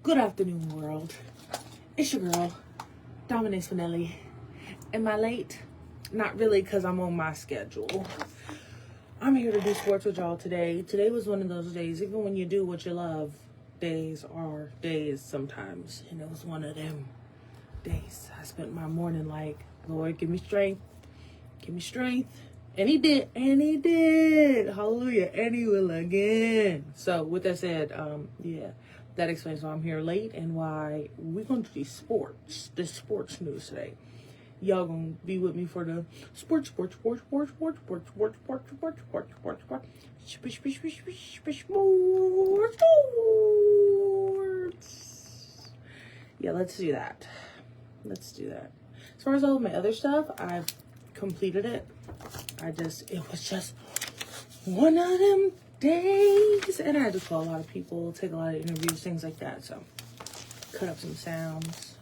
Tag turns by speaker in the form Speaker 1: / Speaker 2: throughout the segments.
Speaker 1: Good afternoon, world. It's your girl, Dominique Spinelli. Am I late? Not really, because I'm on my schedule. I'm here to do sports with y'all today. Today was one of those days, even when you do what you love, days are days sometimes. And it was one of them days. I spent my morning like, Lord, give me strength. Give me strength. And he did. And he did. Hallelujah. And he will again. So with that said, that explains why I'm here late and why we're going to do this sports news today. Y'all gonna be with me for the sports. Yeah, let's do that. As far as all of my other stuff, I've completed it. It was just one of them days, and I had to call a lot of people, take a lot of interviews, things like that. So, cut up some sounds.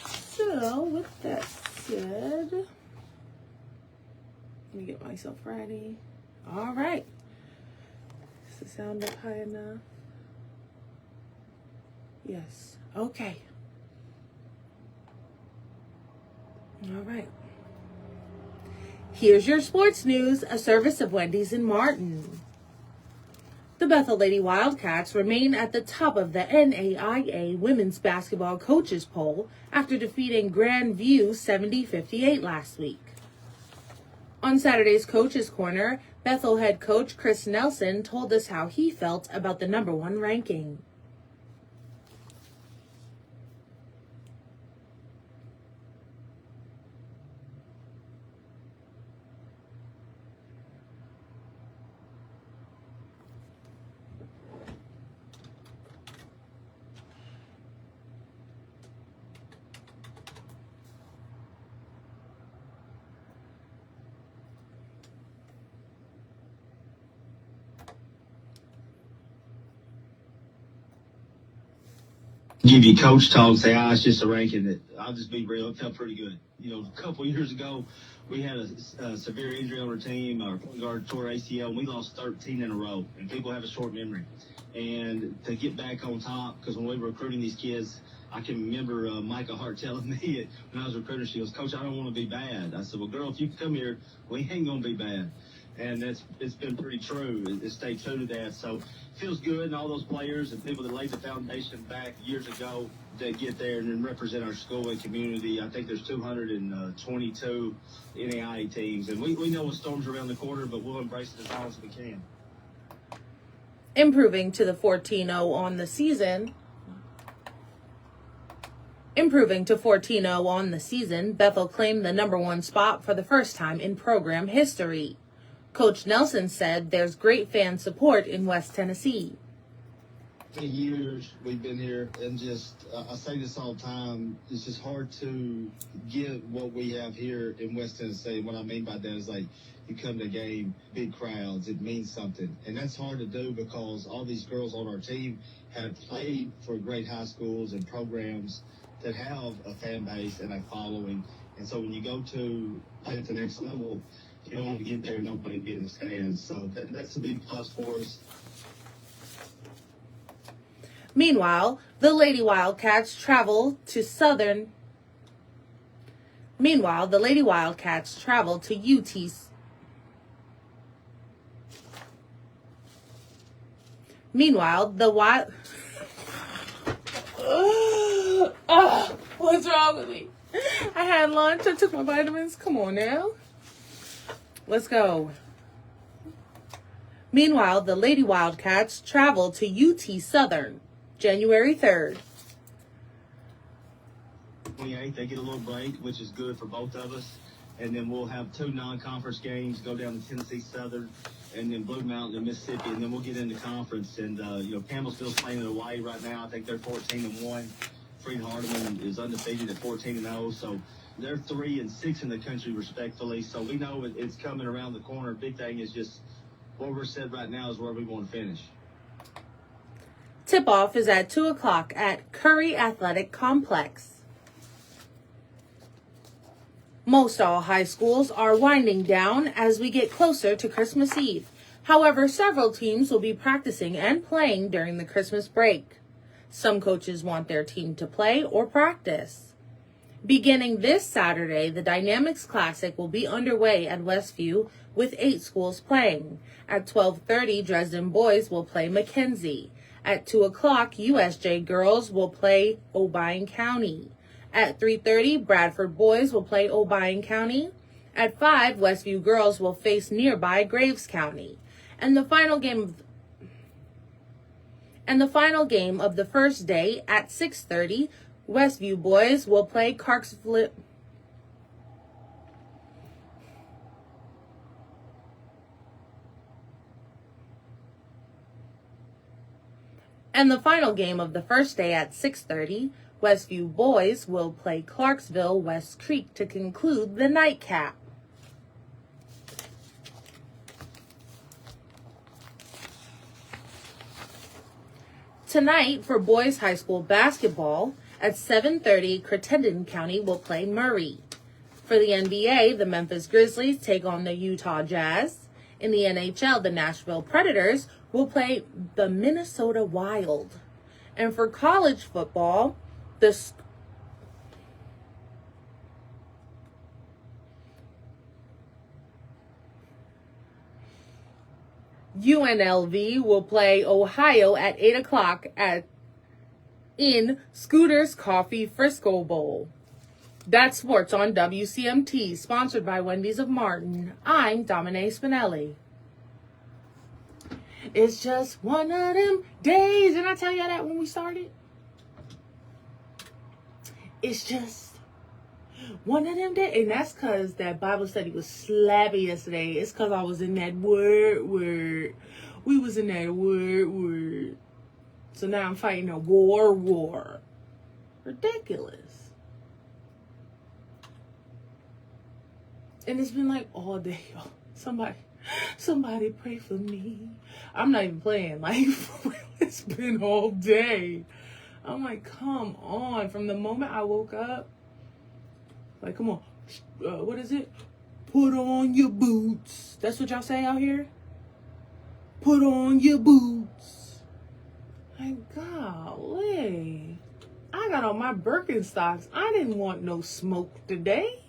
Speaker 1: So, with that said, let me get myself ready. All right. Is the sound up high enough? Yes. Okay. All right. Here's your sports news, a service of Wendy's in Martin. The Bethel Lady Wildcats remain at the top of the NAIA Women's Basketball Coaches Poll after defeating Grandview 70-58 last week. On Saturday's Coaches Corner, Bethel head coach Chris Nelson told us how he felt about the number one ranking.
Speaker 2: Give you coach talk, say, it's just a ranking. That I'll just be real. It felt pretty good. A couple of years ago, we had a severe injury on our team. Our point guard tore ACL, and we lost 13 in a row. And people have a short memory. And to get back on top, because when we were recruiting these kids, I can remember Micah Hart telling me when I was recruiting, she goes, Coach, I don't want to be bad. I said, well, girl, if you come here, we ain't going to be bad. And it's been pretty true. It stayed true to that. So it feels good, and all those players and people that laid the foundation back years ago to get there and then represent our school and community. I think there's 222 NAIA teams, and we know a storm's around the corner, but we'll embrace it as long as we can.
Speaker 1: Improving to 14-0 on the season, Bethel claimed the number one spot for the first time in program history. Coach Nelson said there's great fan support in West Tennessee.
Speaker 3: For years we've been here, and I say this all the time, it's just hard to get what we have here in West Tennessee. What I mean by that is, like, you come to a game, big crowds, it means something. And that's hard to do because all these girls on our team have played for great high schools and programs that have a fan base and a following. And so when you go to play at the next level, you don't want to get there and nobody get in the stands. So that's a big plus for us.
Speaker 1: Meanwhile, the Lady Wildcats travel to UT's. What's wrong with me? I had lunch. I took my vitamins. Come on now. Let's go. Meanwhile, the Lady Wildcats travel to UT Southern, January 3rd.
Speaker 2: 28th, they get a little break, which is good for both of us. And then we'll have two non-conference games, go down to Tennessee Southern, and then Blue Mountain and Mississippi, and then we'll get into conference. And, Campbellsville's playing in Hawaii right now. I think they're 14-1. Freed Hardeman is undefeated at 14-0. So they're 3-6 in the country, respectfully. So we know it's coming around the corner. Big thing is just what we're said right now is where we want to finish.
Speaker 1: Tip-off is at 2 o'clock at Curry Athletic Complex. Most all high schools are winding down as we get closer to Christmas Eve. However, several teams will be practicing and playing during the Christmas break. Some coaches want their team to play or practice. Beginning this Saturday, the Dynamics Classic will be underway at Westview with 8 schools playing. At 12:30, Dresden boys will play Mackenzie. At 2 o'clock, USJ girls will play Obion County. At 3:30, Bradford boys will play Obion County. At 5, Westview girls will face nearby Graves County. And the final game of the first day at 6:30, Westview boys will play Clarksville. And the final game of the first day at 6:30, Westview boys will play Clarksville West Creek to conclude the nightcap. Tonight, for boys high school basketball, at 7:30, Crittenden County will play Murray. For the NBA, the Memphis Grizzlies take on the Utah Jazz. In the NHL, the Nashville Predators will play the Minnesota Wild. And for college football, the UNLV will play Ohio at 8 o'clock in Scooter's Coffee Frisco Bowl. That's sports on WCMT, sponsored by Wendy's of Martin. I'm Dominique Spinelli. It's just one of them days. Didn't I tell you that when we started? It's just one of them days. And that's because that Bible study was slappy yesterday. It's because I was in that word. We was in that word. So now I'm fighting a war. Ridiculous. And it's been like all day, y'all. Somebody pray for me. I'm not even playing. Like, for real, it's been all day. I'm like, come on. From the moment I woke up, like, come on. What is it? Put on your boots. That's what y'all say out here? Put on your boots. Like, golly. I got on my Birkenstocks. I didn't want no smoke today.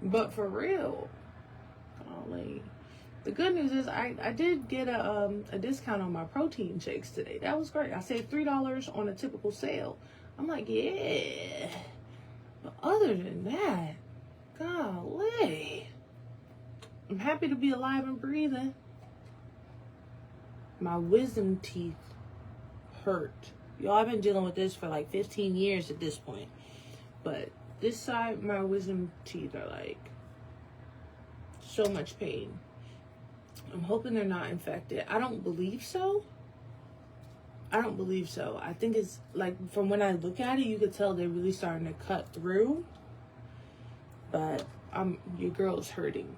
Speaker 1: But for real, golly. The good news is I did get a discount on my protein shakes today. That was great. I saved $3 on a typical sale. I'm like, yeah. But other than that, golly, I'm happy to be alive and breathing. My wisdom teeth hurt. Y'all, I've been dealing with this for like 15 years at this point. But this side, my wisdom teeth are like so much pain. I'm hoping they're not infected. I don't believe so. I think it's like, from when I look at it, you could tell they're really starting to cut through. But your girl's hurting.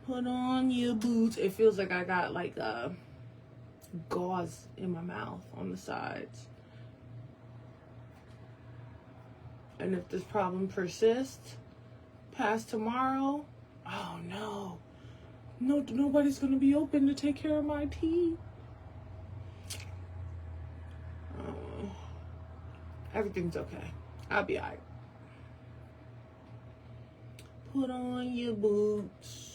Speaker 1: Put on your boots. It feels like I got like gauze in my mouth on the sides. And if this problem persists past tomorrow, oh no, nobody's gonna be open to take care of my teeth. Everything's okay. I'll be alright. Put on your boots.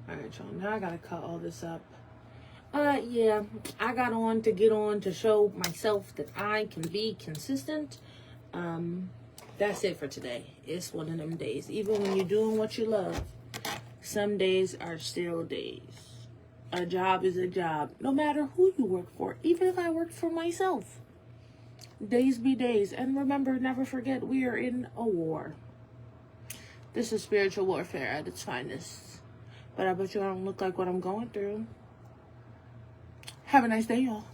Speaker 1: Alright, y'all. Now I gotta cut all this up. Yeah, I got on to show myself that I can be consistent. That's it for today. It's one of them days. Even when you're doing what you love, some days are still days. A job is a job, no matter who you work for. Even if I worked for myself, days be days. And remember, never forget, we are in a war. This is spiritual warfare at its finest. But I bet you I don't look like what I'm going through. Have a nice day, y'all.